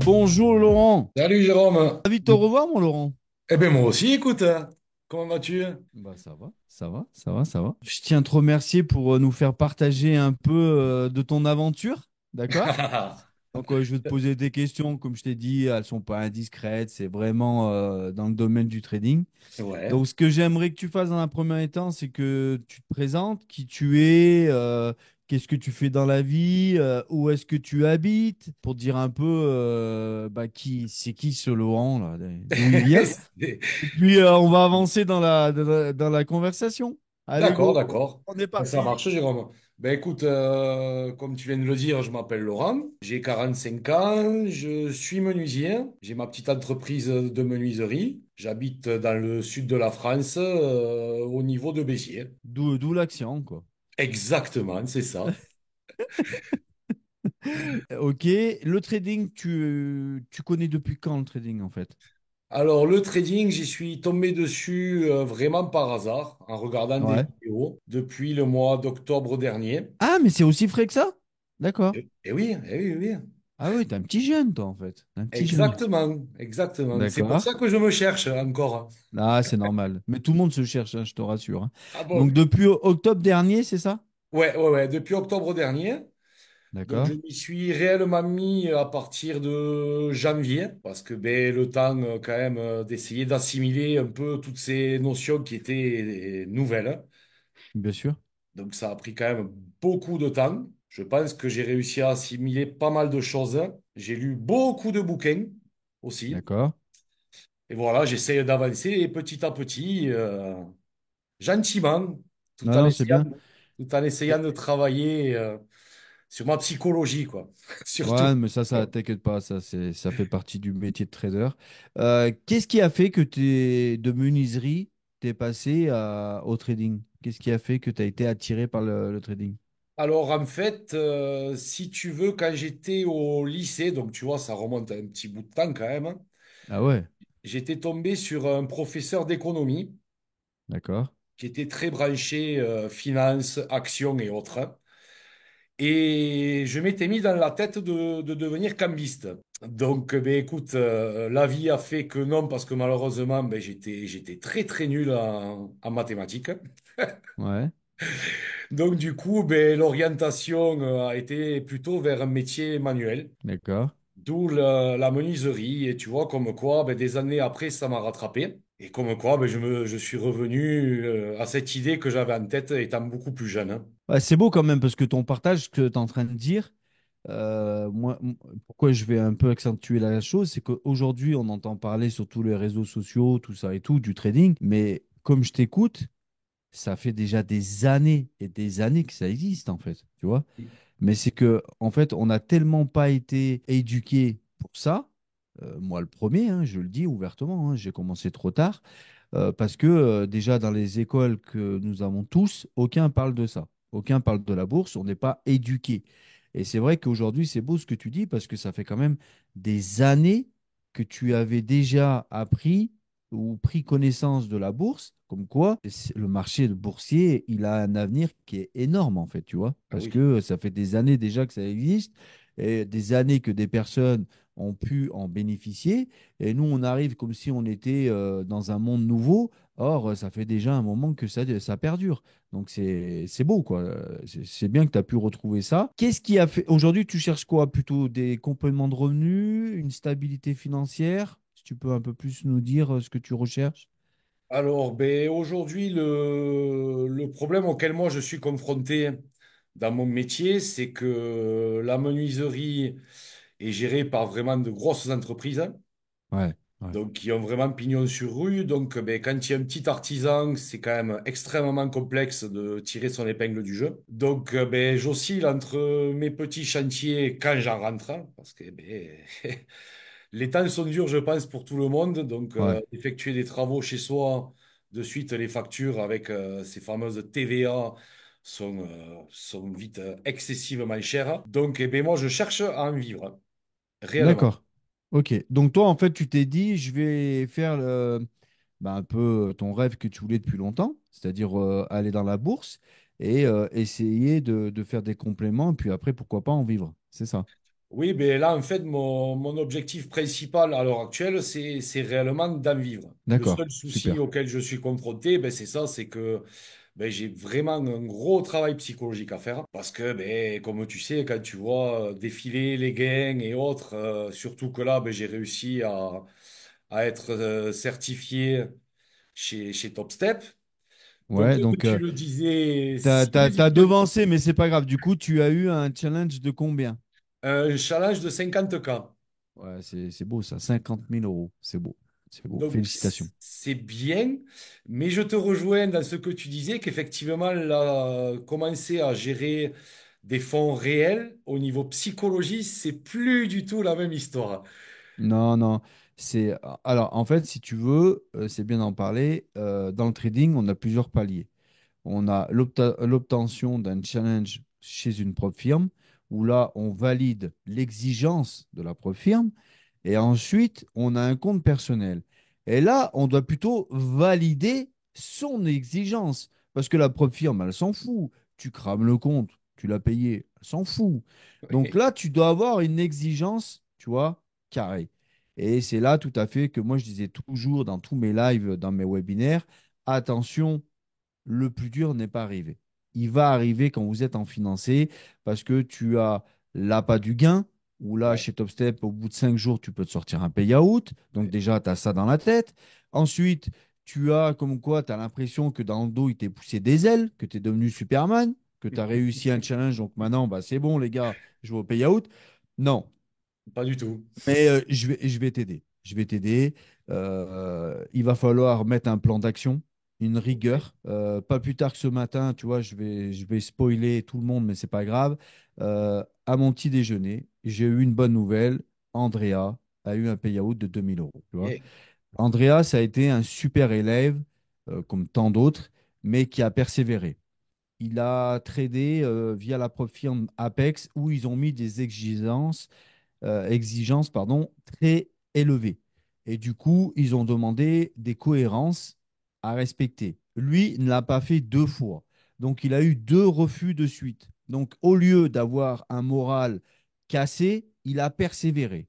Bonjour Laurent. Salut Jérôme. Ravi de te revoir mon Laurent. Eh bien moi aussi, écoute, comment vas-tu? Bah ça va, ça va, ça va, ça va. Je tiens à te remercier pour nous faire partager un peu de ton aventure, d'accord? Donc je vais te poser des questions, comme je t'ai dit, elles sont pas indiscrètes, c'est vraiment dans le domaine du trading. Ouais, Donc ce que j'aimerais que tu fasses dans un premier temps, c'est que tu te présentes, qui tu es, qu'est-ce que tu fais dans la vie, où est-ce que tu habites, pour dire un peu bah, c'est qui ce Laurent là, d'où il vient. Et puis, on va avancer dans la conversation. Allez, d'accord, go, d'accord. on est Ça parti. marche, Jérôme. Ben écoute, comme tu viens de le dire, je m'appelle Laurent, j'ai 45 ans, je suis menuisier, j'ai ma petite entreprise de menuiserie, j'habite dans le sud de la France, au niveau de Béziers. D'où l'accent, quoi. Exactement, c'est ça. Ok, le trading, tu connais depuis quand le trading, en fait? Alors, le trading, j'y suis tombé dessus vraiment par hasard, en regardant des Ouais. vidéos, depuis le mois d'octobre dernier. Ah, mais c'est aussi frais que ça? D'accord. Eh oui, eh oui, oui. Ah oui, t'es un petit jeune, toi, en fait. Un petit jeune. Exactement, exactement. C'est pour D'accord. ça que je me cherche encore. Ah, c'est normal. Mais tout le monde se cherche, hein, je te rassure, hein. Ah Donc, bon? depuis octobre dernier, c'est ça? Ouais, ouais, ouais, depuis octobre dernier. Donc, je D'accord. m'y suis réellement mis à partir de janvier, parce que ben, le temps quand même d'essayer d'assimiler un peu toutes ces notions qui étaient nouvelles. Bien sûr. Donc, ça a pris quand même beaucoup de temps. Je pense que j'ai réussi à assimiler pas mal de choses. J'ai lu beaucoup de bouquins aussi. D'accord. Et voilà, j'essaye d'avancer et petit à petit, gentiment, tout Non, en non, c'est essayant, bien. tout en essayant de travailler sur ma psychologie, quoi. Surtout. Ouais, mais ça, t'inquiète pas, ça fait partie du métier de trader. Qu'est-ce qui a fait que de menuiserie, t'es passé au trading? Qu'est-ce qui a fait que tu as été attiré par le trading? Alors, en fait, si tu veux, quand j'étais au lycée, donc tu vois, ça remonte à un petit bout de temps quand même, hein, Ah ouais, j'étais tombé sur un professeur d'économie d'accord. qui était très branché finance, actions et autres. Et je m'étais mis dans la tête de devenir cambiste. Donc, ben, écoute, la vie a fait que non, parce que malheureusement, ben, j'étais très, très nul en mathématiques. Ouais, Donc, du coup, ben, l'orientation a été plutôt vers un métier manuel, d'accord. d'où la menuiserie. Et tu vois, comme quoi, ben, des années après, ça m'a rattrapé. Et comme quoi, ben, je suis revenu à cette idée que j'avais en tête étant beaucoup plus jeune, hein. Ouais, c'est beau quand même parce que ton partage, ce que tu es en train de dire, pourquoi je vais un peu accentuer la chose, c'est qu'aujourd'hui, on entend parler sur tous les réseaux sociaux, tout ça et tout, du trading, mais comme je t'écoute, ça fait déjà des années et des années que ça existe en fait, tu vois. Mais c'est que en fait, on n'a tellement pas été éduqué pour ça. Moi, le premier, hein, je le dis ouvertement, hein, j'ai commencé trop tard parce que déjà dans les écoles que nous avons tous, aucun parle de ça. Aucun parle de la bourse. On n'est pas éduqué. Et c'est vrai qu'aujourd'hui, c'est beau ce que tu dis parce que ça fait quand même des années que tu avais déjà appris ou pris connaissance de la bourse, comme quoi le marché boursier, il a un avenir qui est énorme en fait, tu vois, Ah parce oui. que ça fait des années déjà que ça existe et des années que des personnes ont pu en bénéficier. Et nous, on arrive comme si on était dans un monde nouveau. Or, ça fait déjà un moment que ça perdure. Donc, c'est beau, quoi. C'est bien que tu as pu retrouver ça. Qu'est-ce qui a fait... Aujourd'hui, tu cherches quoi? Plutôt des compléments de revenus, une stabilité financière? Si tu peux un peu plus nous dire ce que tu recherches. Alors, ben, aujourd'hui, le problème auquel moi je suis confronté dans mon métier, c'est que la menuiserie est gérée par vraiment de grosses entreprises, hein, Ouais, ouais. donc qui ont vraiment pignon sur rue. Donc, ben, quand il y a un petit artisan, c'est quand même extrêmement complexe de tirer son épingle du jeu. Donc, ben, j'oscille entre mes petits chantiers quand j'en rentre, hein, parce que ben, les temps sont durs, je pense, pour tout le monde. Donc, Ouais. effectuer des travaux chez soi, de suite, les factures avec ces fameuses TVA sont vite excessivement chères. Donc, eh ben, moi, je cherche à en vivre, hein, réellement. D'accord. Ok. Donc, toi, en fait, tu t'es dit, je vais faire bah, un peu ton rêve que tu voulais depuis longtemps, c'est-à-dire aller dans la bourse et essayer de faire des compléments, puis après, pourquoi pas en vivre. C'est ça. Oui, mais là, en fait, mon objectif principal à l'heure actuelle, c'est réellement d'en vivre. Le D'accord, seul souci super. auquel je suis confronté, ben, c'est ça, c'est que ben, j'ai vraiment un gros travail psychologique à faire. Parce que, ben, comme tu sais, quand tu vois défiler les gains et autres, surtout que là, ben, j'ai réussi à être certifié chez Top Step. Donc, Ouais, comme donc tu le disais si t'as justement, devancé, mais c'est pas grave. Du coup, tu as eu un challenge de combien? un challenge de 50K. Ouais, c'est beau ça, 50 000 euros. C'est beau, c'est beau. Donc, Félicitations. c'est bien, mais je te rejoins dans ce que tu disais, qu'effectivement, là, commencer à gérer des fonds réels au niveau psychologie, c'est plus du tout la même histoire. Non, non. C'est alors en fait, si tu veux, c'est bien d'en parler. Dans le trading, on a plusieurs paliers. On a l'obtention d'un challenge chez une propre firme, où là, on valide l'exigence de la propre firme. Et ensuite, on a un compte personnel. Et là, on doit plutôt valider son exigence. Parce que la propre firme, elle s'en fout. Tu crames le compte, tu l'as payé, elle s'en fout. Donc là, tu dois avoir une exigence, tu vois, carrée. Et c'est là tout à fait que moi, je disais toujours dans tous mes lives, dans mes webinaires, attention, le plus dur n'est pas arrivé. Il va arriver quand vous êtes en financé parce que tu as l'appât du gain, où là, Ouais, chez TopStep, au bout de 5 jours, tu peux te sortir un payout. Donc ouais. déjà, tu as ça dans la tête. Ensuite, tu as comme quoi, tu as l'impression que dans le dos, il t'est poussé des ailes, que tu es devenu Superman, que tu as réussi un challenge. Donc maintenant, bah, c'est bon, les gars, je vais au payout. Non, Pas du tout. mais je vais t'aider. Je vais t'aider. Il va falloir mettre un plan d'action, une Ok. rigueur. Pas plus tard que ce matin, tu vois, je vais spoiler tout le monde, mais c'est pas grave. À mon petit déjeuner, j'ai eu une bonne nouvelle. Andrea a eu un payout de 2 000 euros. Tu vois. Yeah. Andrea, ça a été un super élève, comme tant d'autres, mais qui a persévéré. Il a tradé via la propre firme Apex où ils ont mis des exigences pardon, très élevées. Et du coup, ils ont demandé des cohérences à respecter. Lui ne l'a pas fait 2 fois. Donc, il a eu 2 refus de suite. Donc, au lieu d'avoir un moral cassé, il a persévéré.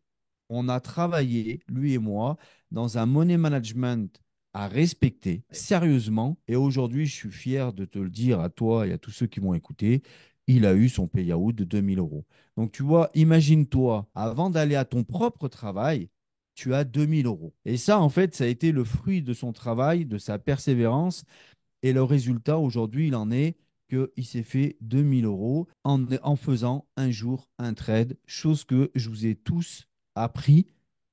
On a travaillé, lui et moi, dans un money management à respecter Ouais. sérieusement. Et aujourd'hui, je suis fier de te le dire à toi et à tous ceux qui vont écouter. Il a eu son payout de 2 000 euros. Donc, tu vois, imagine-toi, avant d'aller à ton propre travail, tu as 2 000 euros. Et ça, en fait, ça a été le fruit de son travail, de sa persévérance. Et le résultat, aujourd'hui, il en est qu'il s'est fait 2 000 euros en faisant un jour un trade, chose que je vous ai tous appris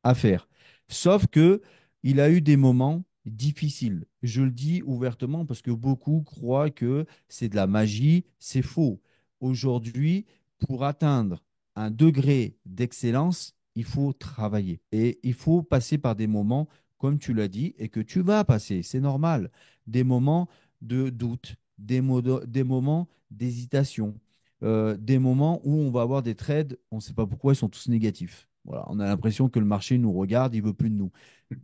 à faire. Sauf que il a eu des moments difficiles. Je le dis ouvertement parce que beaucoup croient que c'est de la magie. C'est faux. Aujourd'hui, pour atteindre un degré d'excellence, il faut travailler. Et il faut passer par des moments, comme tu l'as dit, et que tu vas passer. C'est normal. Des moments de doute, des moments d'hésitation, des moments où on va avoir des trades, on ne sait pas pourquoi ils sont tous négatifs. Voilà, on a l'impression que le marché nous regarde, il veut plus de nous.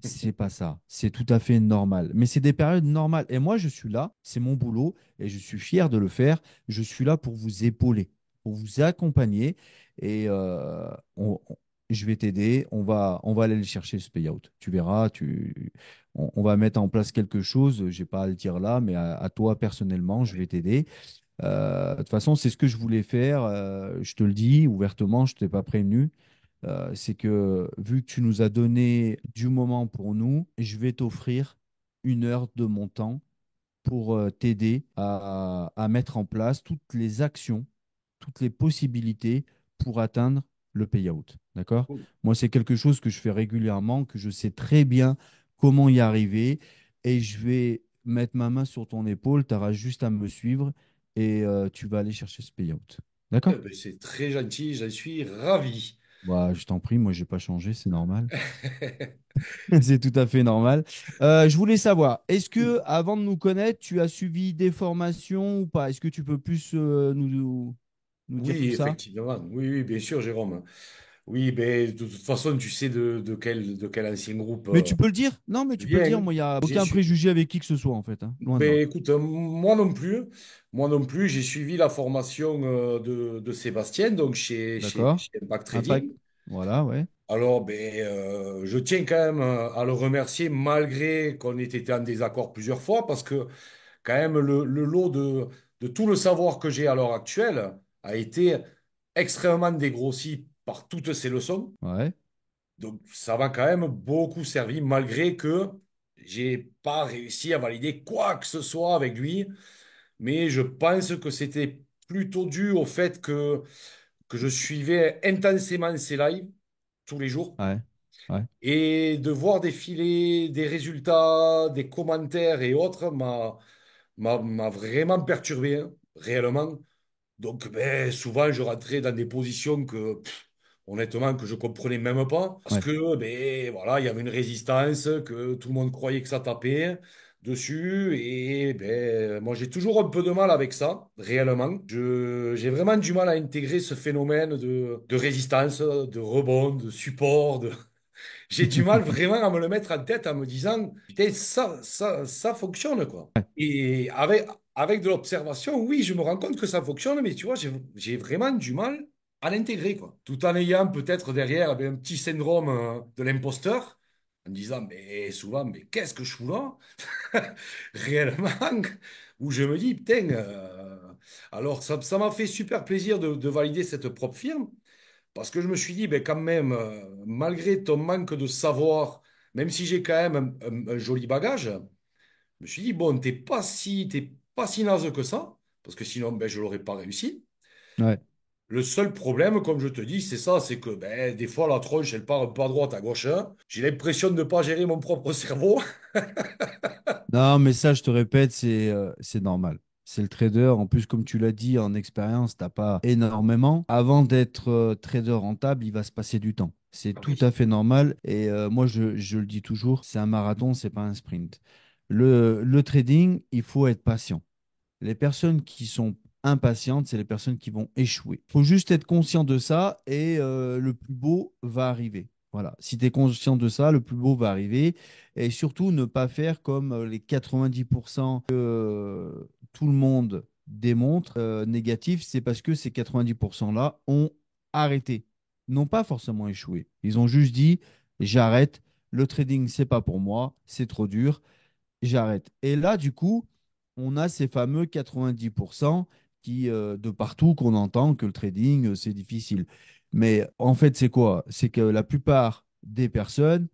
C'est pas ça, c'est tout à fait normal. Mais c'est des périodes normales. Et moi, je suis là, c'est mon boulot, et je suis fier de le faire. Je suis là pour vous épauler, pour vous accompagner, et je vais t'aider. On va aller le chercher ce payout. Tu verras, on va mettre en place quelque chose. J'ai pas à le dire là, mais à toi personnellement, je Ouais. vais t'aider. De toute façon, c'est ce que je voulais faire. Je te le dis ouvertement, je ne t'ai pas prévenu. C'est que vu que tu nous as donné du moment pour nous, je vais t'offrir 1 heure de mon temps pour t'aider à mettre en place toutes les actions, toutes les possibilités pour atteindre le payout. D'accord? Cool. Moi, c'est quelque chose que je fais régulièrement, que je sais très bien comment y arriver et je vais mettre ma main sur ton épaule. Tu auras juste à me suivre et tu vas aller chercher ce payout. Eh D'accord? ben, c'est très gentil, j'en suis ravi. Bah, je t'en prie, moi, j'ai pas changé, c'est normal. C'est tout à fait normal. Je voulais savoir, est-ce que avant de nous connaître, tu as suivi des formations ou pas? Est-ce que tu peux plus nous dire tout Oui, ça? effectivement. Oui, oui, bien sûr, Jérôme. Oui, ben, de toute façon, tu sais de quel ancien groupe Mais tu peux le dire. Non, mais je tu peux le dire. viens. Moi, il n'y a J'ai aucun su... préjugé avec qui que ce soit, en fait, hein. Loin de là. Ben, écoute, moi non plus. Moi non plus, j'ai suivi la formation de Sébastien, donc D'accord? chez Impact Impact. Trading. Voilà, ouais. Alors, ben, je tiens quand même à le remercier, malgré qu'on ait été en désaccord plusieurs fois, parce que quand même, le lot de tout le savoir que j'ai à l'heure actuelle a été extrêmement dégrossi par toutes ces leçons. Ouais. Donc, ça m'a quand même beaucoup servi, malgré que j'ai pas réussi à valider quoi que ce soit avec lui. Mais je pense que c'était plutôt dû au fait que je suivais intensément ses lives tous les jours. Ouais. Ouais. Et de voir défiler des résultats, des commentaires et autres m'a vraiment perturbé, hein, réellement. Donc, ben, souvent, je rentrais dans des positions honnêtement, que je comprenais même pas. Parce Ouais. que, ben, voilà, il y avait une résistance, que tout le monde croyait que ça tapait dessus. Et, ben, moi, j'ai toujours un peu de mal avec ça, réellement. J'ai vraiment du mal à intégrer ce phénomène de résistance, de rebond, de support, j'ai du mal vraiment à me le mettre en tête en me disant, putain, ça fonctionne, quoi. Et avec de l'observation, oui, je me rends compte que ça fonctionne, mais tu vois, j'ai vraiment du mal à l'intégrer, quoi. Tout en ayant peut-être derrière un petit syndrome de l'imposteur, en me disant, mais souvent, mais qu'est-ce que je fous là? Réellement, où je me dis, putain, alors ça m'a fait super plaisir de valider cette propre firme. Parce que je me suis dit, ben quand même, malgré ton manque de savoir, même si j'ai quand même un joli bagage, je me suis dit, bon, t'es pas si naze que ça, parce que sinon, ben, je l'aurais pas réussi. Ouais. Le seul problème, comme je te dis, c'est ça, c'est que ben, des fois, la tronche, elle part un peu à droite, à gauche, hein. J'ai l'impression de ne pas gérer mon propre cerveau. Non, mais ça, je te répète, c'est normal. C'est le trader. En plus, comme tu l'as dit, en expérience, t'as pas énormément. Avant d'être trader rentable, il va se passer du temps. C'est Ah tout à oui, fait normal. Et moi, je le dis toujours, c'est un marathon, c'est pas un sprint. Le trading, il faut être patient. Les personnes qui sont impatientes, c'est les personnes qui vont échouer. Il faut juste être conscient de ça et le plus beau va arriver. Voilà. Si tu es conscient de ça, le plus beau va arriver. Et surtout, ne pas faire comme les 90% que tout le monde démontre négatif, c'est parce que ces 90%-là ont arrêté. Ils n'ont pas forcément échoué. Ils ont juste dit, j'arrête, le trading, c'est pas pour moi, c'est trop dur, j'arrête. Et là, du coup, on a ces fameux 90% qui, de partout qu'on entend que le trading, c'est difficile. Mais en fait, c'est quoi? C'est que la plupart des personnes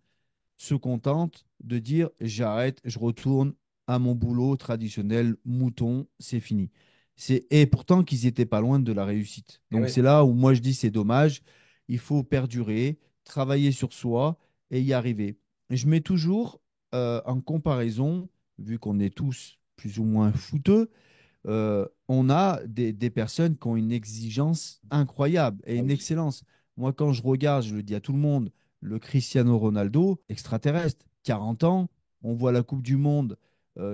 se contentent de dire j'arrête, je retourne à mon boulot traditionnel, mouton, c'est fini. Et pourtant qu'ils n'étaient pas loin de la réussite. eh Donc ouais, c'est là où moi je dis c'est dommage, il faut perdurer, travailler sur soi et y arriver. Je mets toujours en comparaison, vu qu'on est tous plus ou moins fouteux, on a des personnes qui ont une exigence incroyable et ah une oui. excellence. Moi, quand je regarde, je le dis à tout le monde, le Cristiano Ronaldo, extraterrestre, 40 ans, on voit la Coupe du Monde,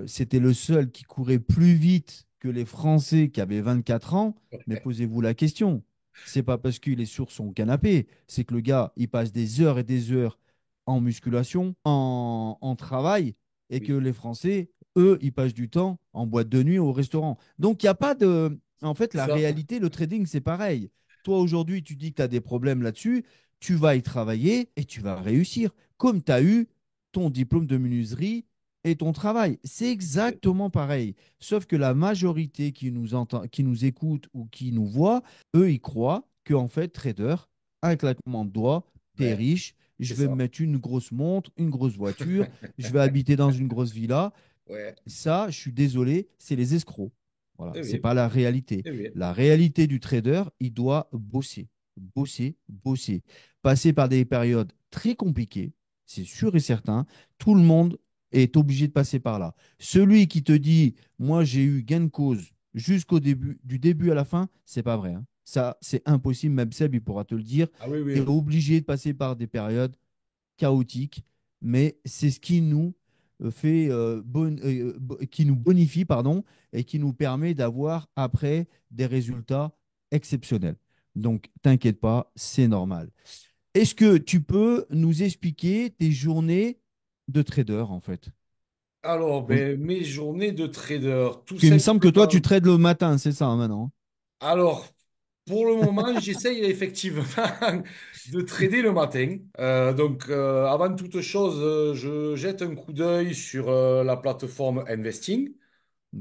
c'était le seul qui courait plus vite que les Français qui avaient 24 ans, mais posez-vous la question. C'est pas parce qu'il est sur son canapé, c'est que le gars, il passe des heures et des heures en musculation, en travail, et que Oui, les Français, eux, ils passent du temps en boîte de nuit ou au restaurant. Donc, il n'y a pas de. En fait, c'est la ça. réalité, le trading, c'est pareil. Toi, aujourd'hui, tu dis que tu as des problèmes là-dessus, tu vas y travailler et tu vas réussir. Comme tu as eu ton diplôme de menuiserie et ton travail. C'est exactement pareil. Sauf que la majorité qui nous entend, qui nous écoute ou qui nous voit, eux, ils croient qu'en fait, trader, un claquement de doigts, t'es Ouais, riche, je c'est vais me ça. mettre une grosse montre, une grosse voiture, je vais habiter dans une grosse villa. Ouais, Ça, je suis désolé, c'est les escrocs. Voilà, eh c'est oui, pas la réalité. eh oui. La réalité du trader, il doit bosser, bosser, bosser, passer par des périodes très compliquées, c'est sûr et certain. Tout le monde est obligé de passer par là. Celui qui te dit, moi j'ai eu gain de cause jusqu'au début, du début à la fin, c'est pas vrai, hein. Ça, c'est impossible. Même Seb, il pourra te le dire. Ah oui, Tu es oui. obligé de passer par des périodes chaotique, mais c'est ce qui nous qui nous bonifie, pardon, et qui nous permet d'avoir après des résultats exceptionnels. Donc, t'inquiète pas, c'est normal. Est-ce que tu peux nous expliquer tes journées de trader, en fait? Alors, Parce ben, mes journées de trader, tout qu'il me semble que toi, tu simplement. trades le matin, c'est ça, hein, maintenant? Alors, pour le moment, j'essaye effectivement de trader le matin. Avant toute chose, je jette un coup d'œil sur la plateforme Investing,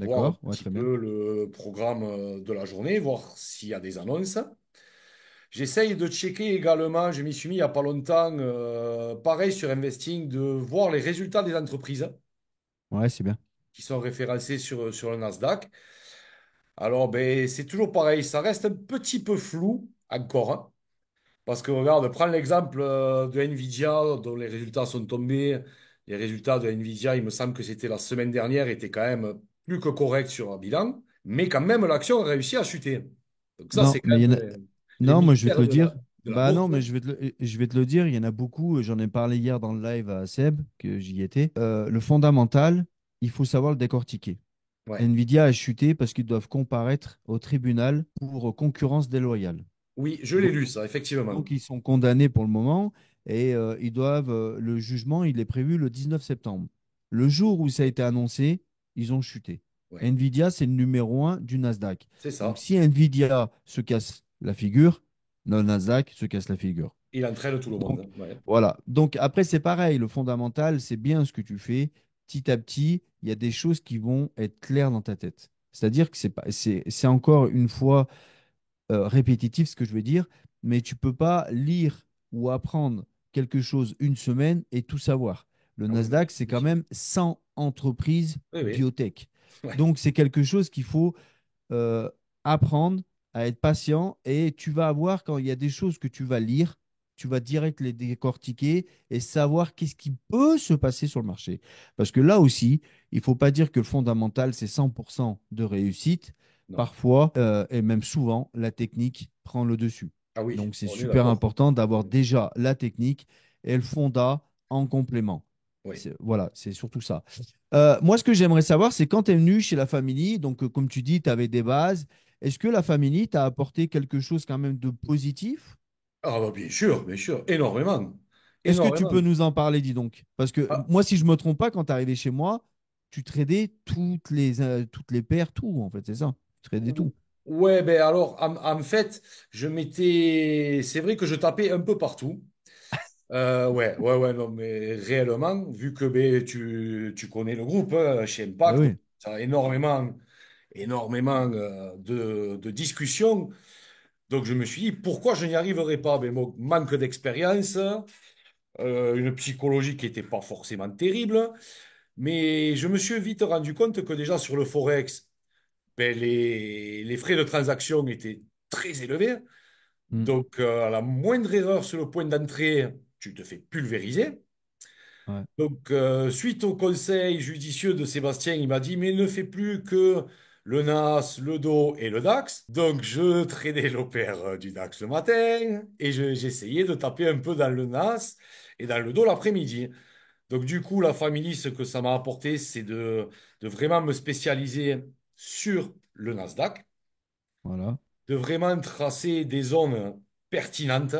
voir un D'accord, ouais, petit très bien. peu le programme de la journée, voir s'il y a des annonces. J'essaye de checker également, je m'y suis mis il n'y a pas longtemps, pareil sur Investing, de voir les résultats des entreprises Ouais, c'est bien. qui sont référencées sur le Nasdaq. Alors, ben, c'est toujours pareil, ça reste un petit peu flou encore, hein. Parce que regarde, prends l'exemple de Nvidia, dont les résultats sont tombés. Les résultats de Nvidia, il me semble que c'était la semaine dernière, étaient quand même plus que corrects sur un bilan. Mais quand même, l'action a réussi à chuter. Donc ça, Non, c'est quand mais il y en a. même les Non, moi, je vais te mystères le dire. de la Bah bourse. non, mais je vais te le dire, il y en a beaucoup. J'en ai parlé hier dans le live à Seb, que j'y étais. Le fondamental, il faut savoir le décortiquer. Ouais. Nvidia a chuté parce qu'ils doivent comparaître au tribunal pour concurrence déloyale. Oui, je l'ai Donc, lu, ça, effectivement. donc ils sont condamnés pour le moment et ils doivent. Le jugement, il est prévu le 19 septembre. Le jour où ça a été annoncé, ils ont chuté. Ouais, Nvidia, c'est le numéro un du Nasdaq. c'est Donc, ça. si Nvidia se casse la figure, le Nasdaq se casse la figure. Il entraîne tout le monde, Donc, hein. Ouais. voilà. Donc, après, c'est pareil. Le fondamental, c'est bien ce que tu fais. Petit à petit, il y a des choses qui vont être claires dans ta tête. C'est-à-dire que c'est encore une fois répétitif ce que je veux dire, mais tu peux pas lire ou apprendre quelque chose une semaine et tout savoir. Le Ah oui, non, Nasdaq, c'est quand impossible. même 100 entreprises Oui, oui. biotech. Ouais. Donc, c'est quelque chose qu'il faut euh, apprendre à être patient et tu vas avoir, quand il y a des choses que tu vas lire, tu vas direct les décortiquer et savoir qu'est-ce qui peut se passer sur le marché. Parce que là aussi, il ne faut pas dire que le fondamental, c'est 100% de réussite. Non. Parfois, et même souvent, la technique prend le dessus. Ah oui, Donc, c'est on est super d'accord. important d'avoir déjà la technique et le fonda en complément. Oui. Voilà, c'est surtout ça. Moi, ce que j'aimerais savoir, c'est quand tu es venu chez la famille, donc comme tu dis, tu avais des bases. Est-ce que la famille t'a apporté quelque chose quand même de positif? Ah bah bien sûr, énormément. Est-ce que tu Énormément. peux nous en parler, dis donc? Parce que Ah, moi, si je me trompe pas, quand tu es arrivé chez moi, tu tradais toutes les paires, tout, en fait, c'est ça. Tu tradais tout. ouais, ben alors, en fait, je m'étais. C'est vrai que je tapais un peu partout. Ouais, non, mais réellement, vu que ben, tu connais le groupe hein, chez Ben Impact, oui, ça a énormément de discussions. Donc, je me suis dit, pourquoi je n'y arriverais pas? Ben, mon manque d'expérience, une psychologie qui n'était pas forcément terrible, mais je me suis vite rendu compte que déjà sur le Forex, ben, les frais de transaction étaient très élevés. mm, Donc, à la moindre erreur sur le point d'entrée, tu te fais pulvériser. ouais, Donc, suite au conseil judicieux de Sébastien, il m'a dit, mais ne fais plus que le NAS, le DO et le DAX. Donc, je tradais l'opère du DAX le matin et j'essayais de taper un peu dans le NAS et dans le DO l'après-midi. Donc, du coup, la famille, ce que ça m'a apporté, c'est de vraiment me spécialiser sur le Nasdaq, voilà, de vraiment tracer des zones pertinentes,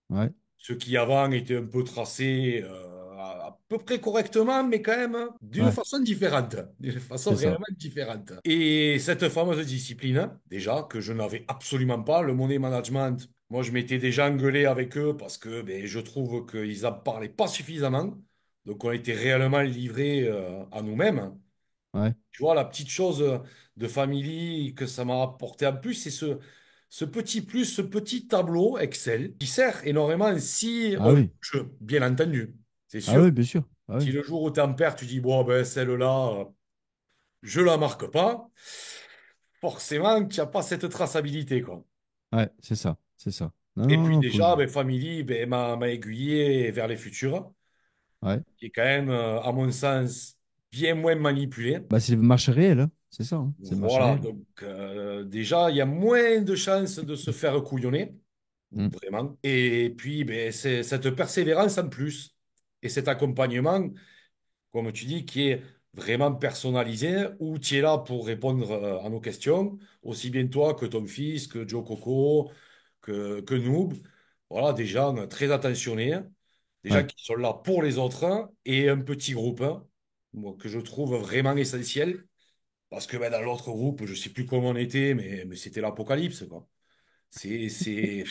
ouais, ce qui avant était un peu tracé à peu près correctement, mais quand même ouais, d'une façon c'est ça. réellement différente. Et cette fameuse discipline, déjà, que je n'avais absolument pas, le money management, moi je m'étais déjà engueulé avec eux parce que ben, je trouve qu'ils n'en parlaient pas suffisamment. Donc on était réellement livrés à nous-mêmes. Ouais, Tu vois, la petite chose de famille que ça m'a apporté en plus, c'est ce petit plus, ce petit tableau Excel qui sert énormément si ah on joue oui, le jeu, bien entendu. C'est ah sûr. oui, bien sûr, ah Si oui, le jour où tu en perds, tu dis, bon, ben celle-là, je la marque pas, forcément, tu n'as pas cette traçabilité, quoi. ouais, c'est ça, c'est ça. Non, Et non, puis non, faut. déjà, ben, Family ben, m'a aiguillé vers les futurs, Ouais. qui est quand même, à mon sens, bien moins manipulé. Bah, c'est le marché réel, hein. C'est ça, hein. C'est le marché Voilà, réel. donc déjà, il y a moins de chances de se faire couillonner, Mm. vraiment. Et puis, ben, c'est cette persévérance en plus et cet accompagnement, comme tu dis, qui est vraiment personnalisé, où tu es là pour répondre à nos questions, aussi bien toi que ton fils, que Joe Coco, que Noob. Voilà, des gens très attentionnés, des gens Ouais, qui sont là pour les autres et un petit groupe moi, que je trouve vraiment essentiel. Parce que ben, dans l'autre groupe, je sais plus comment on était, mais c'était l'apocalypse, quoi. C'est, c'est,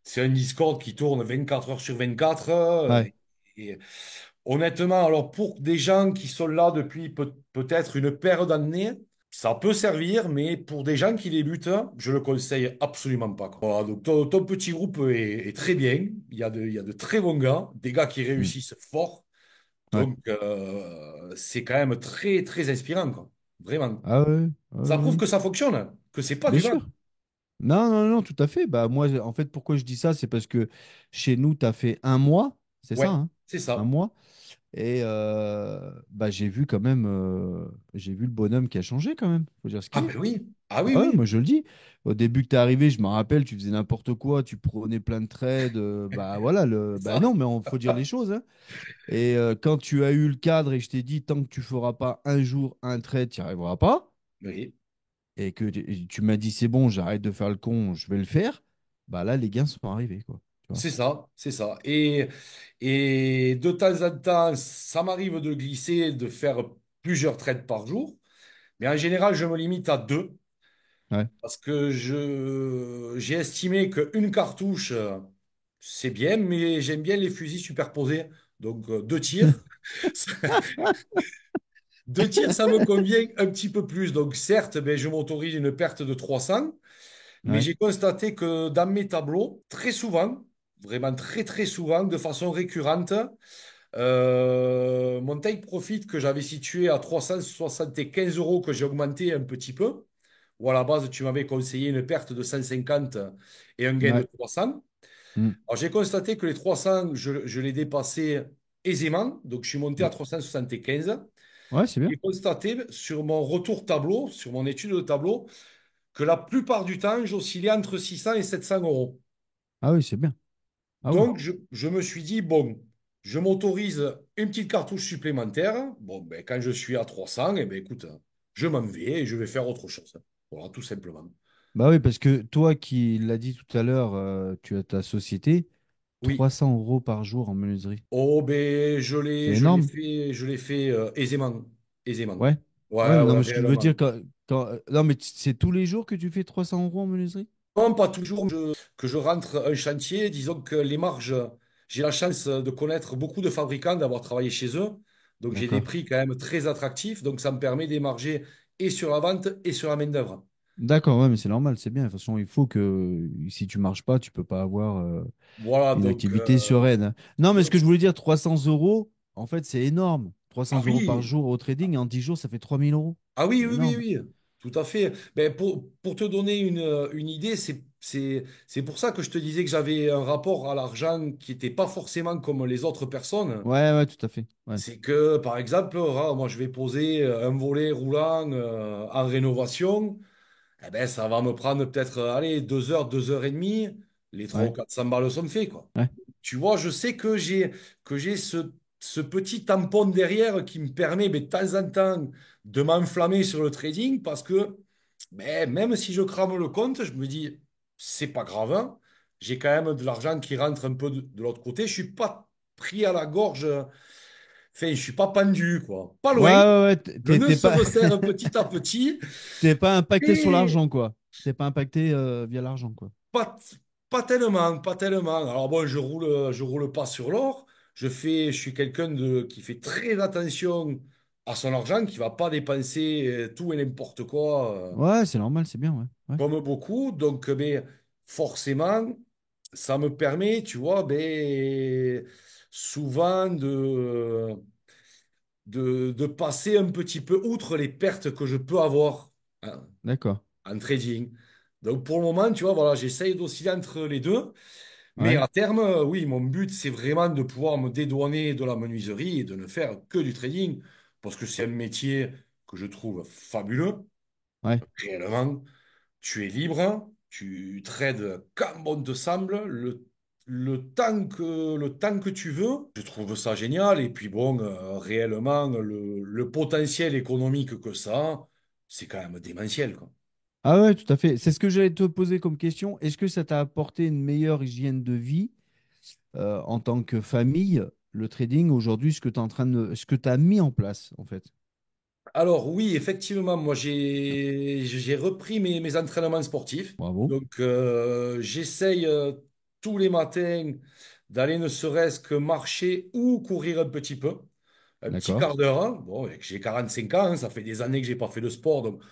c'est un Discord qui tourne 24 heures sur 24. ouais, Et honnêtement, alors pour des gens qui sont là depuis peut-être une paire d'années, ça peut servir, mais pour des gens qui débutent, je le conseille absolument pas, quoi. Voilà, donc ton petit groupe est très bien. Il y a de très bons gars, des gars qui mm, réussissent fort. ouais. Donc, c'est quand même très, très inspirant, quoi. Vraiment. Ah ouais, ouais, Ça prouve ouais. que ça fonctionne, que c'est pas Bien du vent. sûr. Non, non, non, tout à fait. Bah, moi, en fait, pourquoi je dis ça, c'est parce que chez nous, tu as fait un mois, c'est ça, Ouais, hein? c'est Un ça. mois. Et bah, j'ai vu quand même, j'ai vu le bonhomme qui a changé quand même. Faut dire ce Ah qui est. ben oui. Ah oui, Ah ouais, oui. moi je le dis. Au début que t'es arrivé, je me rappelle, tu faisais n'importe quoi, tu prenais plein de trades. Bah voilà, C'est bah ça. non, mais faut dire les choses, hein. Et quand tu as eu le cadre et je t'ai dit, tant que tu feras pas un jour un trade, tu n'y arriveras pas. Oui. Et que tu m'as dit, c'est bon, j'arrête de faire le con, je vais le faire. Bah là, les gains sont arrivés, quoi. Tu vois. C'est ça, c'est ça. Et de temps en temps, ça m'arrive de glisser, de faire plusieurs trades par jour. Mais en général, je me limite à deux. Ouais. Parce que j'ai estimé qu'une cartouche, c'est bien, mais j'aime bien les fusils superposés. Donc, deux tirs. Deux tirs, ça me convient un petit peu plus. Donc, certes, ben, je m'autorise une perte de 300, mais Ouais. j'ai constaté que dans mes tableaux, très souvent, vraiment très très souvent, de façon récurrente, mon take profit que j'avais situé à 375 euros, que j'ai augmenté un petit peu, ou à la base tu m'avais conseillé une perte de 150 et un gain de Ouais. 300. Mm. Alors j'ai constaté que les 300, je les dépassais aisément, donc je suis monté à Mm. 375. Ouais, c'est bien. J'ai constaté sur mon retour tableau, sur mon étude de tableau, que la plupart du temps, j'oscillais entre 600 et 700 euros. Ah oui, c'est bien. Ah oui. Donc, je me suis dit, bon, je m'autorise une petite cartouche supplémentaire. Bon, ben, quand je suis à 300, eh ben, écoute, je m'en vais et je vais faire autre chose. Voilà, tout simplement. Bah oui, parce que toi qui l'as dit tout à l'heure, tu as ta société, Oui. 300 € par jour en menuiserie. Oh, ben, C'est je l'ai énorme. fait, aisément. Aisément. Ouais. Ouais, Ouais, mais non, ouais, mais ce que je veux dire, réellement. non, mais c'est tous les jours que tu fais 300 € en menuiserie? Non, pas toujours que je rentre un chantier. Disons que les marges, j'ai la chance de connaître beaucoup de fabricants, d'avoir travaillé chez eux. Donc j'ai des D'accord. prix quand même très attractifs. Donc ça me permet d'émarger et sur la vente et sur la main-d'œuvre. D'accord, ouais, mais c'est normal, c'est bien. De toute façon, il faut que si tu marches pas, tu peux pas avoir Voilà, une donc activité sereine, hein. Non, mais ce que donc, je voulais dire, 300 €, en fait, c'est énorme. trois ah cents euros par oui, jour au trading, et en 10 jours, ça fait 3 000 €. ah oui, C'est oui, oui, énorme. oui, tout à fait. Ben, pour te donner une idée, c'est pour ça que je te disais que j'avais un rapport à l'argent qui n'était pas forcément comme les autres personnes. Ouais, ouais, tout à fait. Ouais, C'est que, par exemple, moi, je vais poser un volet roulant en rénovation. Eh ben, ça va me prendre peut-être, allez, 2 heures, 2 heures et demie. Les 300 ou ouais, 400 balles sont faits, quoi. ouais, Tu vois, je sais que j'ai ce petit tampon derrière qui me permet, mais de temps en temps, de m'enflammer sur le trading parce que, ben, même si je crame le compte, je me dis, c'est pas grave, hein. J'ai quand même de l'argent qui rentre un peu de l'autre côté. Je suis pas pris à la gorge. Enfin, je suis pas pendu, quoi. Pas ouais, loin. ouais, ouais, Le nœud se resserre petit à petit. t'es pas impacté sur Et l'argent, quoi. T'es pas impacté via l'argent, quoi. pas, pas tellement, pas tellement. Alors bon, je roule pas sur l'or. Je suis quelqu'un qui fait très attention à son argent, qui va pas dépenser tout et n'importe quoi, Ouais, c'est normal, c'est bien, ouais. Ouais, comme beaucoup. Donc, ben, forcément, ça me permet, tu vois, ben, souvent de passer un petit peu outre les pertes que je peux avoir, hein, d'accord. en trading. Donc pour le moment, tu vois, voilà, j'essaye d'osciller entre les deux. Mais Ouais, à terme, oui, mon but, c'est vraiment de pouvoir me dédouaner de la menuiserie et de ne faire que du trading, parce que c'est un métier que je trouve fabuleux, ouais, réellement. Tu es libre, tu trades quand bon te semble, le temps que tu veux. Je trouve ça génial. Et puis bon, réellement, le potentiel économique que ça a, c'est quand même démentiel, quoi. Ah ouais, tout à fait. C'est ce que j'allais te poser comme question. Est-ce que ça t'a apporté une meilleure hygiène de vie en tant que famille, le trading aujourd'hui, ce que tu es en train de, ce que tu as mis en place, en fait? Alors oui, effectivement, moi j'ai repris mes entraînements sportifs. Bravo. Donc j'essaye tous les matins d'aller ne serait-ce que marcher ou courir un petit peu, un petit D'accord. quart d'heure, hein. Bon, j'ai 45 ans, hein, ça fait des années que j'ai pas fait de sport, donc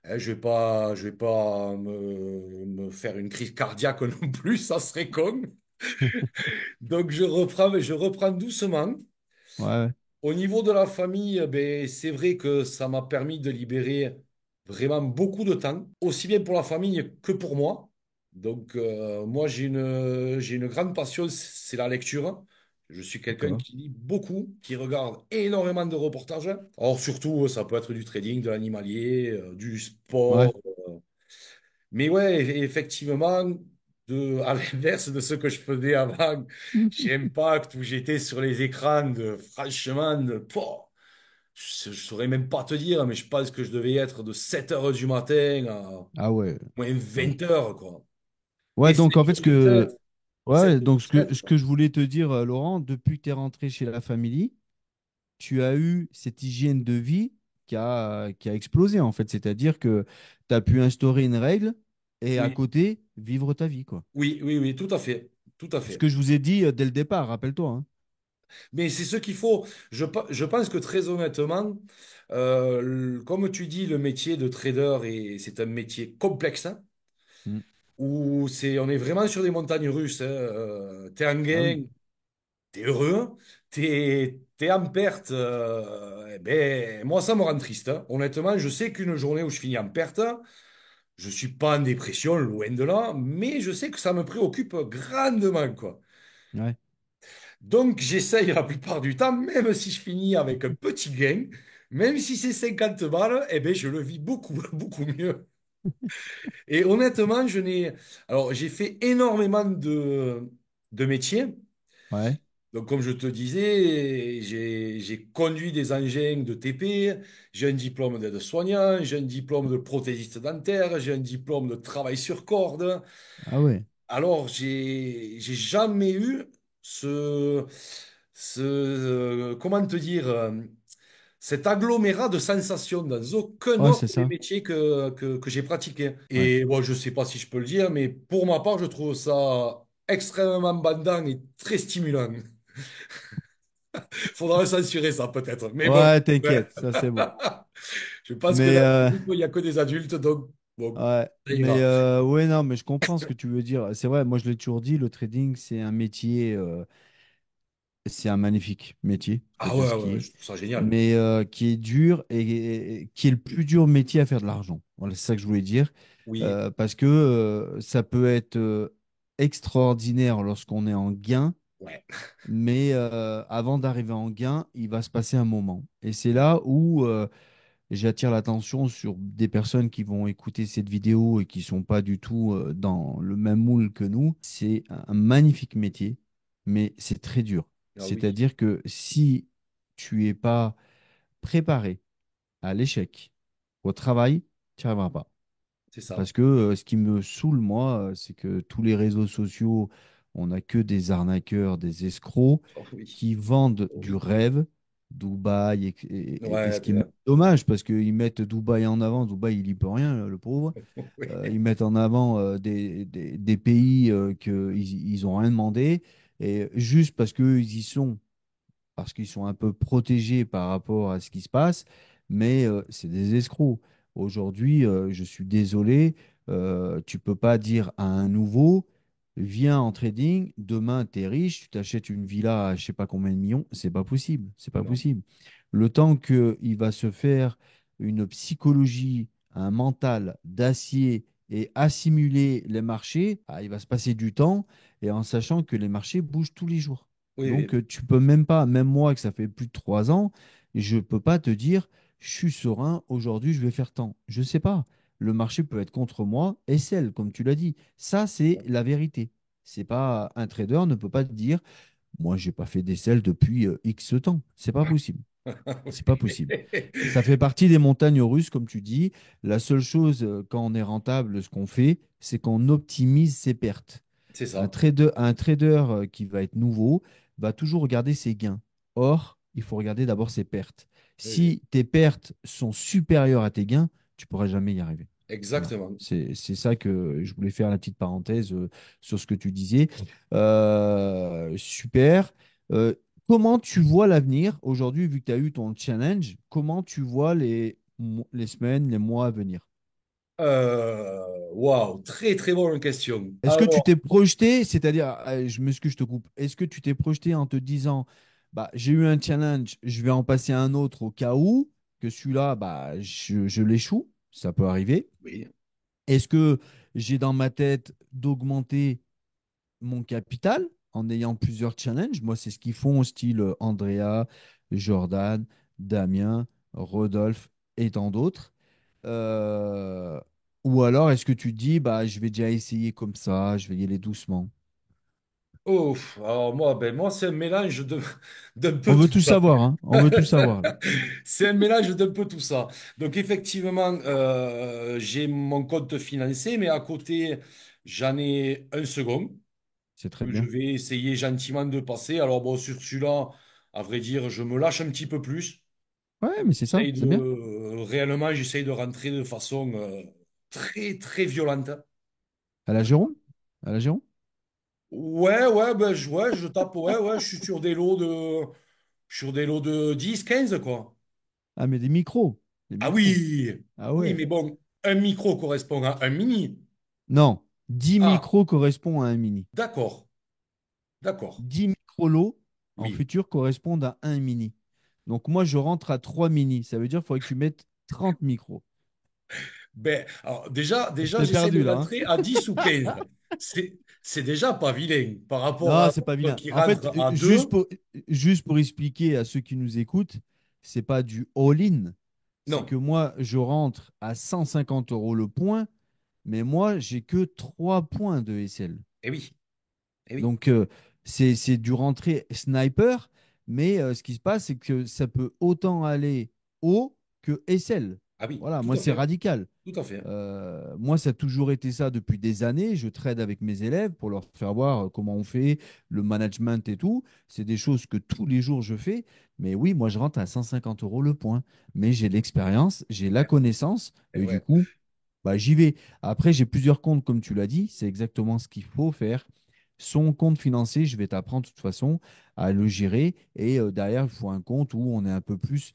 hein, je vais pas me faire une crise cardiaque non plus, ça serait con. Donc je reprends doucement. Ouais, Au niveau de la famille, ben, c'est vrai que ça m'a permis de libérer vraiment beaucoup de temps, aussi bien pour la famille que pour moi. Donc, moi, j'ai une grande passion, c'est la lecture. Je suis quelqu'un d'accord. qui lit beaucoup, qui regarde énormément de reportages. Alors, surtout, ça peut être du trading, de l'animalier, du Ouais. sport. Mais ouais, effectivement, à l'inverse de ce que je faisais avant, chez Impact, où j'étais sur les écrans franchement, pouah, je ne saurais même pas te dire, mais je pense que je devais être de 7 heures du matin à Ah ouais. moins Ouais. 20 heures, quoi. Ouais, Et 7 donc en fait, jours sur 7, 7 ouais, jours donc sur 7. ce que je voulais te dire, Laurent, depuis que tu es rentré chez la famille, tu as eu cette hygiène de vie qui a explosé, en fait. C'est-à-dire que tu as pu instaurer une règle et à Oui, côté, vivre ta vie, quoi. oui, oui, oui, tout à fait. Tout à Ce fait. que je vous ai dit dès le départ, rappelle-toi, hein. Mais c'est ce qu'il faut. Je pense que très honnêtement, comme tu dis, le métier de trader, c'est un métier complexe, hein, Mm. où on est vraiment sur des montagnes russes, hein. T'es en Ah oui, gain, t'es heureux, hein. T'es en perte. Eh ben, moi, ça me rend triste, hein. Honnêtement, je sais qu'une journée où je finis en perte, je suis pas en dépression, loin de là, mais je sais que ça me préoccupe grandement, quoi. ouais. Donc, j'essaye la plupart du temps, même si je finis avec un petit gain, même si c'est 50 balles, eh ben, je le vis beaucoup, beaucoup mieux. Et honnêtement, alors, j'ai fait énormément de métiers. Ouais. Donc, comme je te disais, j'ai conduit des engins de TP, j'ai un diplôme d'aide-soignant, j'ai un diplôme de prothésiste dentaire, j'ai un diplôme de travail sur corde. Ah ouais. Alors, j'ai jamais eu comment te dire, cet agglomérat de sensations dans aucun Ouais, autre c'est des ça. métiers que j'ai pratiqués. Ouais. Et bon, je sais pas si je peux le dire, mais pour ma part, je trouve ça extrêmement bandant et très stimulant. Faudra censurer ça peut-être. Mais bon, Ouais, ouais. t'inquiète, ça c'est bon. Je pense que Mais dans le groupe, il n'y a que des adultes, donc bon, ouais, ça ira. ouais, non, mais je comprends ce que tu veux dire. C'est vrai, moi je l'ai toujours dit, le trading, c'est un métier, c'est un magnifique métier, faut Ah dire ouais, ce qui ouais, est, je trouve ça génial. mais qui est dur et qui est le plus dur métier à faire de l'argent. Voilà, c'est ça que je voulais dire. Oui, Parce que ça peut être extraordinaire lorsqu'on est en gain, ouais. mais avant d'arriver en gain, il va se passer un moment. Et c'est Oui. là où j'attire l'attention sur des personnes qui vont écouter cette vidéo et qui sont pas du tout dans le même moule que nous. C'est un magnifique métier, mais c'est très dur. Ah oui, C'est-à-dire que si tu es pas préparé à l'échec, au travail, tu n'y arriveras pas. c'est ça. Parce que ce qui me saoule, moi, c'est que tous les réseaux sociaux, on n'a que des arnaqueurs, des escrocs Oh oui. qui vendent du rêve, Dubaï, et Ouais, ce qui est même dommage, parce qu'ils mettent Dubaï en avant. Dubaï, il n'y peut rien, le pauvre. oui. Ils mettent en avant des pays qu'ils ils ont rien demandé, et juste parce qu'ils y sont parce qu'ils sont un peu protégés par rapport à ce qui se passe, mais c'est des escrocs. Aujourd'hui, je suis désolé, tu peux pas dire à un nouveau, viens en trading, demain tu es riche, tu t'achètes une villa à je sais pas combien de millions, c'est pas possible, c'est pas Non. possible. Le temps qu'il va se faire une psychologie, un mental d'acier et assimiler les marchés, il va se passer du temps et en sachant que les marchés bougent tous les jours. Oui, Donc, oui. tu peux même pas, même moi, que ça fait plus de 3 ans, je peux pas te dire, je suis serein, aujourd'hui, je vais faire tant. Je sais pas. Le marché peut être contre moi et celle, comme tu l'as dit. Ça, c'est la vérité. C'est pas un trader ne peut pas te dire, moi, j'ai pas fait des selles depuis X temps. C'est pas possible. C'est pas possible. Ça fait partie des montagnes russes, comme tu dis. La seule chose, quand on est rentable, ce qu'on fait, c'est qu'on optimise ses pertes. C'est ça. Un trader qui va être nouveau va toujours regarder ses gains. Or, il faut regarder d'abord ses pertes. Oui, oui. Si tes pertes sont supérieures à tes gains, tu pourras jamais y arriver. Voilà. Exactement. C'est ça que je voulais faire la petite parenthèse sur ce que tu disais. Super. Euh, Comment tu vois l'avenir aujourd'hui, vu que tu as eu ton challenge? Comment tu vois les semaines, les mois à venir? Waouh, très très bonne question. Est-ce que tu Alors, t'es projeté, c'est-à-dire, je m'excuse, je te coupe, est-ce que tu t'es projeté en te disant, bah, j'ai eu un challenge, je vais en passer un autre au cas où, que celui-là, bah, je l'échoue, ça peut arriver. oui. Est-ce que j'ai dans ma tête d'augmenter mon capital en ayant plusieurs challenges? Moi, c'est ce qu'ils font, style Andrea, Jordan, Damien, Rodolphe et tant d'autres. Euh, ou alors, est-ce que tu te dis, bah, je vais déjà essayer comme ça, je vais y aller doucement? Ouf, alors moi, moi c'est un mélange de, d'un On peu veut tout tout ça. savoir, hein. On veut tout savoir, là. C'est un mélange d'un peu tout ça. Donc effectivement, j'ai mon compte financier, mais à côté, j'en ai un second C'est très que je bien. vais essayer gentiment de passer. Alors bon, sur celui-là, à vrai dire, je me lâche un petit peu plus. Ouais, mais c'est ça, J'essaye de, c'est bien. réellement, j'essaye de rentrer de façon très, très violente. À la Jérôme? À la Jérôme? Ouais, ouais, ben, ouais, je tape, ouais, ouais, je suis sur des lots de 10, 15 quoi. Ah, mais des micros. Des Ah micros. oui, Ah oui, ouais. mais bon, un micro correspond à un mini. Non, 10 Ah, micros correspond à un mini. d'accord, d'accord, 10 micro-lots en oui. futur correspondent à un mini. Donc moi, je rentre à 3 mini. Ça veut dire qu'il faudrait que tu mettes 30 micros. Ben, alors déjà, Je déjà t'ai j'essaie de perdu là, hein. rentrer à 10 ou 15. C'est déjà pas vilain par rapport Non, à c'est pas d'autres vilain. qui En fait, rentrent à 2. juste pour expliquer à ceux qui nous écoutent, c'est pas du all-in. C'est que Non. moi, je rentre à 150 euros le point, mais moi, j'ai que 3 points de SL. Eh oui, eh oui. Donc, c'est du rentrée sniper, mais ce qui se passe, c'est que ça peut autant aller haut que SL. Ah oui, Voilà, tout moi, à c'est fait, radical. tout à fait. Moi, ça a toujours été ça depuis des années. Je trade avec mes élèves pour leur faire voir comment on fait, le management et tout. C'est des choses que tous les jours je fais. Mais oui, moi, je rentre à 150 euros le point. Mais j'ai l'expérience, j'ai la connaissance Eh et du ouais, coup, bah, j'y vais. Après, j'ai plusieurs comptes, comme tu l'as dit. C'est exactement ce qu'il faut faire. Son compte financier, je vais t'apprendre de toute façon à le gérer. Et derrière, il faut un compte où on est un peu plus,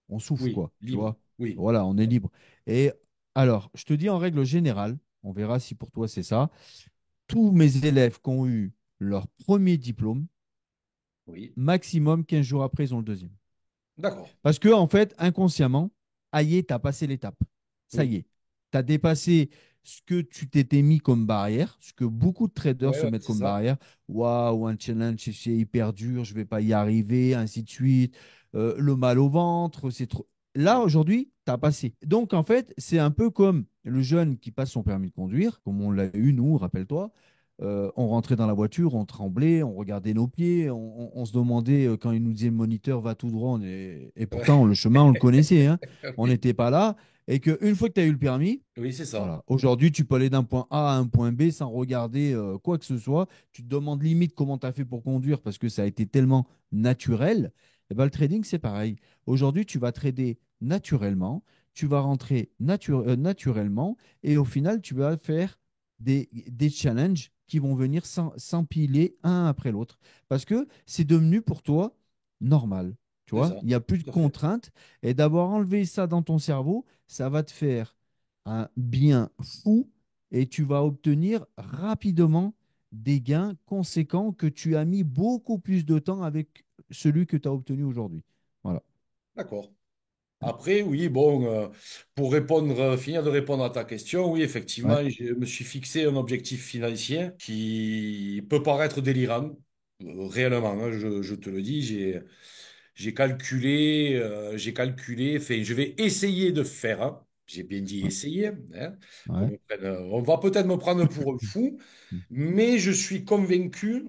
on souffle, oui, quoi. Tu libre, vois? oui. Voilà, on est libre. Et alors, je te dis en règle générale, on verra si pour toi c'est ça. Tous mes élèves qui ont eu leur premier diplôme, Oui, maximum 15 jours après, ils ont le deuxième. d'accord. Parce que, en fait, inconsciemment, aïe, tu as passé l'étape. Ça y Oui, est. Tu as dépassé ce que tu t'étais mis comme barrière, ce que beaucoup de traders ouais, se ouais, mettent c'est comme ça. barrière. Waouh, un challenge, c'est hyper dur, je ne vais pas y arriver, ainsi de suite. Le mal au ventre, c'est trop. Là, Oui, aujourd'hui, tu as passé. Donc, en fait, c'est un peu comme le jeune qui passe son permis de conduire, comme on l'a eu, nous, rappelle-toi. On rentrait dans la voiture, on tremblait, on regardait nos pieds, on se demandait quand il nous disait le moniteur va tout droit, et pourtant le ouais. chemin on le connaissait, hein. On Oui, n'était pas là. Et qu'une fois que tu as eu le permis, oui, c'est ça. voilà, aujourd'hui tu peux aller d'un point A à un point B sans regarder quoi que ce soit. Tu te demandes limite comment tu as fait pour conduire parce que ça a été tellement naturel. Et ben, le trading, c'est pareil. Aujourd'hui, tu vas trader naturellement, tu vas rentrer naturellement, et au final, tu vas faire des challenges qui vont venir s'empiler un après l'autre. Parce que c'est devenu pour toi normal. Tu C'est vois, ça. il n'y a plus de Tout à fait. contraintes. Et d'avoir enlevé ça dans ton cerveau, ça va te faire un bien fou et tu vas obtenir rapidement des gains conséquents que tu as mis beaucoup plus de temps avec celui que tu as obtenu aujourd'hui. Voilà. D'accord. Après, oui, bon, pour répondre, finir de répondre à ta question, oui, effectivement, Ouais, je me suis fixé un objectif financier qui peut paraître délirant, réellement, hein, je te le dis, j'ai calculé, enfin, je vais essayer de faire, hein, j'ai bien dit ouais, essayer, hein, ouais. on va peut-être me prendre pour un fou, mais je suis convaincu,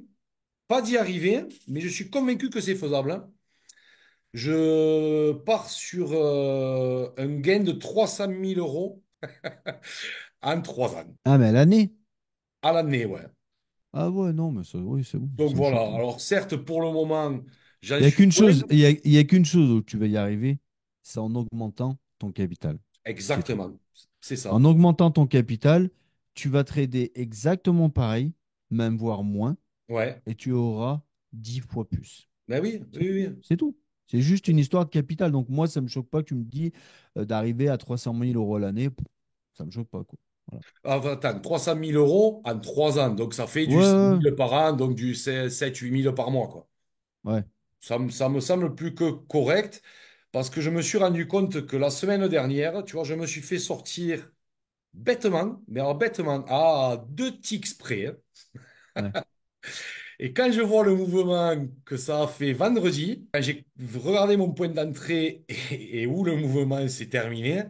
pas d'y arriver, mais je suis convaincu que c'est faisable, hein. Je pars sur un gain de 300 000 € en 3 ans. Ah, mais l'année? À l'année, ouais. Ah ouais, non, mais ça, oui, c'est bon, Donc ça me choque voilà. pas. Alors certes, pour le moment, j'en Il y a suis qu'une loin. chose, il y a qu'une chose où tu vas y arriver, c'est en augmentant ton capital. C'est tout. Exactement. C'est En ça. augmentant ton capital, tu vas trader exactement pareil, même voire moins, Ouais. et tu auras 10 fois plus. Ben oui, C'est oui, tout. oui. C'est tout. C'est juste une histoire de capital. Donc moi, ça me choque pas que tu me dis d'arriver à 300 000 euros l'année. Ça me choque pas, quoi. Voilà. Enfin, attends, 300 000 € en 3 ans. Donc ça fait du Ouais, 6 ouais, 000 par an, donc du 7 8 000 par mois, quoi. ouais. Ça me semble plus que correct parce que je me suis rendu compte que la semaine dernière, tu vois, je me suis fait sortir bêtement, mais alors bêtement, à 2 ticks près, hein. Ouais, Et quand je vois le mouvement que ça a fait vendredi, quand j'ai regardé mon point d'entrée et où le mouvement s'est terminé,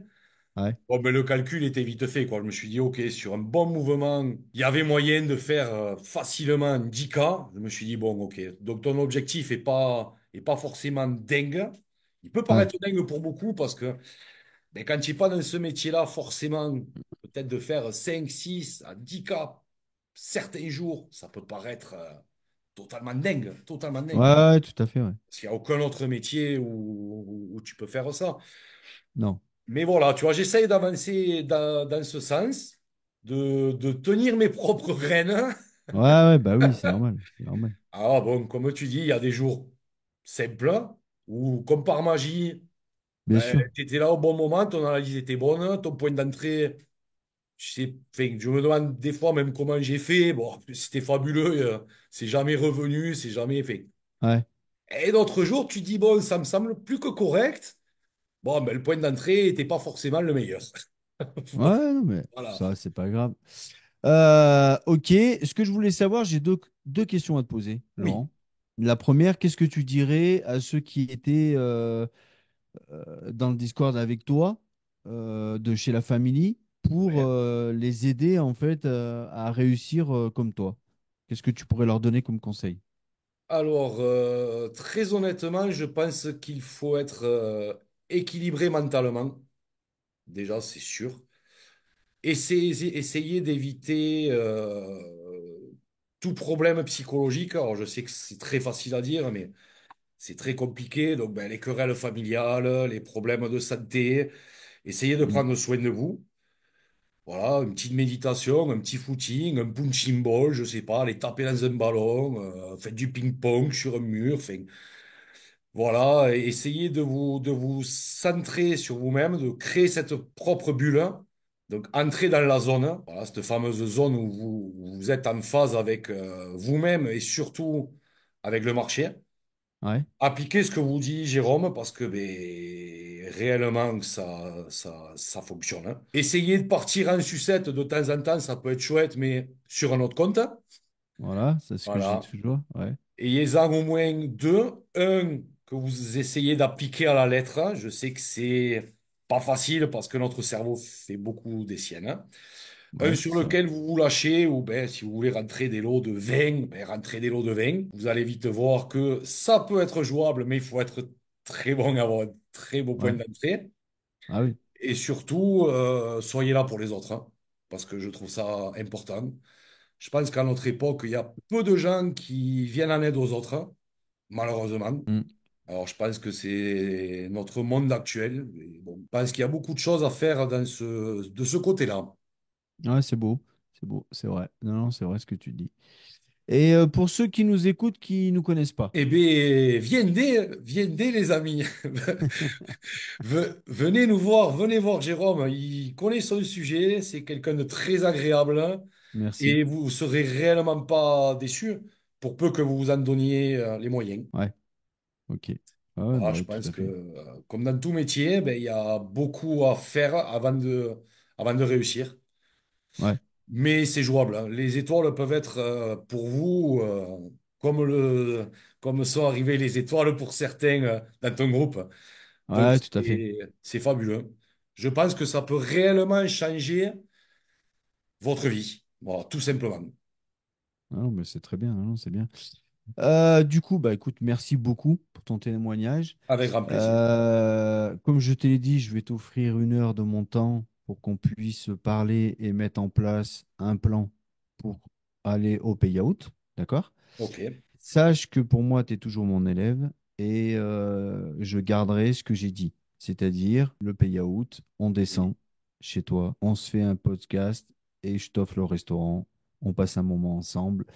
ouais, bon, ben, le calcul était vite fait, quoi. Je me suis dit, OK, sur un bon mouvement, il y avait moyen de faire facilement 10K. Je me suis dit, bon, OK. Donc ton objectif est pas forcément dingue. Il peut ouais, paraître dingue pour beaucoup parce que ben, quand tu n'es pas dans ce métier-là, forcément, peut-être de faire 5 6 à 10K certains jours, ça peut paraître totalement dingue, totalement ouais, dingue. ouais, tout à fait, ouais. Parce qu'il n'y a aucun autre métier où tu peux faire ça. Non. Mais voilà, tu vois, j'essaye d'avancer dans ce sens, de tenir mes propres rênes. Ouais, ouais, bah oui, c'est normal. C'est normal. Ah bon, comme tu dis, il y a des jours simples où, comme par magie, Bien ben, sûr. tu étais là au bon moment, ton analyse était bonne, ton point d'entrée, tu sais, enfin, je me demande des fois même comment j'ai fait. Bon, c'était fabuleux, c'est jamais revenu, c'est jamais fait. Ouais. Et d'autres jours, tu dis, bon, ça me semble plus que correct. Bon, ben, le point d'entrée n'était pas forcément le meilleur. Ouais, non, mais Voilà. ça, c'est pas grave. Ok. Ce que je voulais savoir, j'ai deux questions à te poser, Oui. Laurent. La première, qu'est-ce que tu dirais à ceux qui étaient dans le Discord avec toi, de chez la famille, pour Ouais. les aider en fait à réussir comme toi? Qu'est-ce que tu pourrais leur donner comme conseil? Alors, très honnêtement, je pense qu'il faut être équilibré mentalement. Déjà, c'est sûr. Essayer d'éviter tout problème psychologique. Alors, je sais que c'est très facile à dire, mais c'est très compliqué. Donc, ben, les querelles familiales, les problèmes de santé. Essayez de Mm. prendre soin de vous. Voilà, une petite méditation, un petit footing, un punching ball, je sais pas, aller taper dans un ballon, faites du ping-pong sur un mur. Enfin, voilà, et essayez de vous centrer sur vous-même, de créer cette propre bulle. Donc, entrez dans la zone, voilà, cette fameuse zone où vous êtes en phase avec vous-même et surtout avec le marché. Ouais, Appliquez ce que vous dit Jérôme parce que ben, réellement ça fonctionne, hein. Essayez de partir en sucette de temps en temps, ça peut être chouette, mais sur un autre compte. voilà, c'est ce que je dis Voilà. toujours. Ouais, Ayez-en au moins deux. Un que vous essayez d'appliquer à la lettre. Je sais que c'est pas facile parce que notre cerveau fait beaucoup des siennes, hein. Un ouais, sur c'est vrai. lequel vous vous lâchez, ou ben, si vous voulez rentrer des lots de 20, ben, rentrez des lots de 20. Vous allez vite voir que ça peut être jouable, mais il faut être très bon, avoir un très beau point Ouais, d'entrée. ah oui, Et surtout, soyez là pour les autres, hein, parce que je trouve ça important. Je pense qu'à notre époque, il y a peu de gens qui viennent en aide aux autres, hein, malheureusement. Mm. Alors, je pense que c'est notre monde actuel. Et bon, je pense qu'il y a beaucoup de choses à faire de ce côté-là. Ouais, c'est beau, c'est vrai. Non, non, c'est vrai ce que tu dis. Et pour ceux qui nous écoutent, qui nous connaissent pas, Eh bien, viendez, les amis. Venez voir Jérôme. Il connaît son sujet. C'est quelqu'un de très agréable, hein. merci. Et vous ne serez réellement pas déçus pour peu que vous vous en donniez les moyens. Ouais, ok. Ouais, Voilà, bah je ouais, tout pense à que, fait. comme dans tout métier, ben, il y a beaucoup à faire avant de réussir. Ouais, Mais c'est jouable, hein. Les étoiles peuvent être pour vous comme, comme sont arrivées les étoiles pour certains dans ton groupe. Donc, ouais, tout à fait. c'est fabuleux. Je pense que ça peut réellement changer votre vie. Voilà, tout simplement. Non, mais c'est très bien, non, c'est bien. Du coup, bah écoute, merci beaucoup pour ton témoignage. Avec grand plaisir. Comme je te l'ai dit, je vais t'offrir 1 heure de mon temps pour qu'on puisse parler et mettre en place un plan pour aller au payout. D'accord? Ok. Sache que pour moi, tu es toujours mon élève et je garderai ce que j'ai dit. C'est-à-dire le payout, on Oui. descend chez toi, on se fait un podcast et je t'offre le restaurant. On passe un moment ensemble.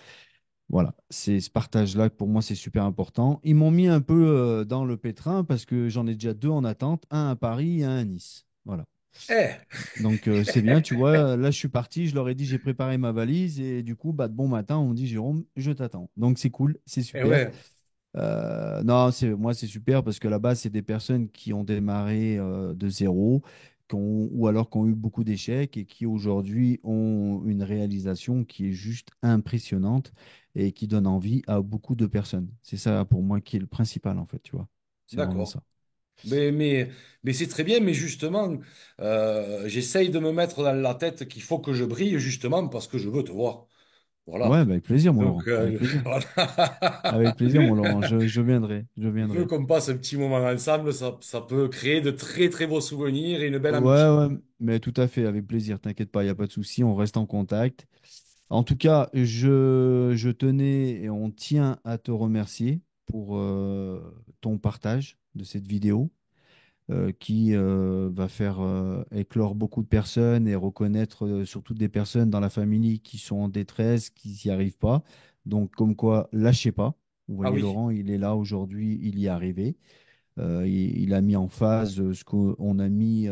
Voilà, c'est ce partage-là que pour moi c'est super important. Ils m'ont mis un peu dans le pétrin parce que j'en ai déjà deux en attente, un à Paris et un à Nice. Voilà. Eh, Donc c'est bien, tu vois, là je suis parti, je leur ai dit j'ai préparé ma valise et du coup, bah, de bon matin, on me dit Jérôme, je t'attends. Donc c'est cool, c'est eh super. ouais, Non, moi c'est super parce que là-bas c'est des personnes qui ont démarré de zéro, ou alors qui ont eu beaucoup d'échecs et qui aujourd'hui ont une réalisation qui est juste impressionnante et qui donne envie à beaucoup de personnes. C'est ça pour moi qui est le principal en fait, tu vois. C'est vraiment d'accord. ça. Mais, mais, mais c'est très bien, mais justement, j'essaye de me mettre dans la tête qu'il faut que je brille justement parce que je veux te voir. Ouais, Voilà. bah, avec plaisir, mon Donc, Laurent. Avec plaisir. voilà. Avec plaisir, mon Laurent. Je viendrai. Je Je veux viendrai. qu'on passe un petit moment ensemble, ça peut créer de très très beaux souvenirs et une belle Ouais, amitié. ouais, mais tout à fait, avec plaisir. T'inquiète pas, il n'y a pas de souci. On reste en contact. En tout cas, je tenais et on tient à te remercier pour ton partage de cette vidéo qui va faire éclore beaucoup de personnes et reconnaître surtout des personnes dans la famille qui sont en détresse, qui n'y arrivent pas. Donc, comme quoi, lâchez pas. Vous Ah voyez, oui, Laurent, il est là aujourd'hui, il y est arrivé. Il a mis en phase ce qu'on a mis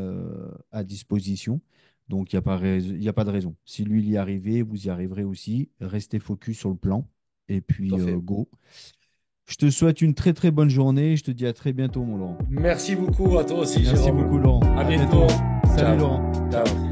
à disposition. Donc, il y a pas de raison. Si lui, il y est arrivé, vous y arriverez aussi. Restez focus sur le plan. Et tout à puis, fait. go. Je te souhaite une très, très bonne journée. Je te dis à très bientôt, mon Laurent. Merci beaucoup à toi aussi, Merci Jérôme. beaucoup, Laurent. À À bientôt. bientôt. Salut, Ciao. Laurent. Ciao. Ciao.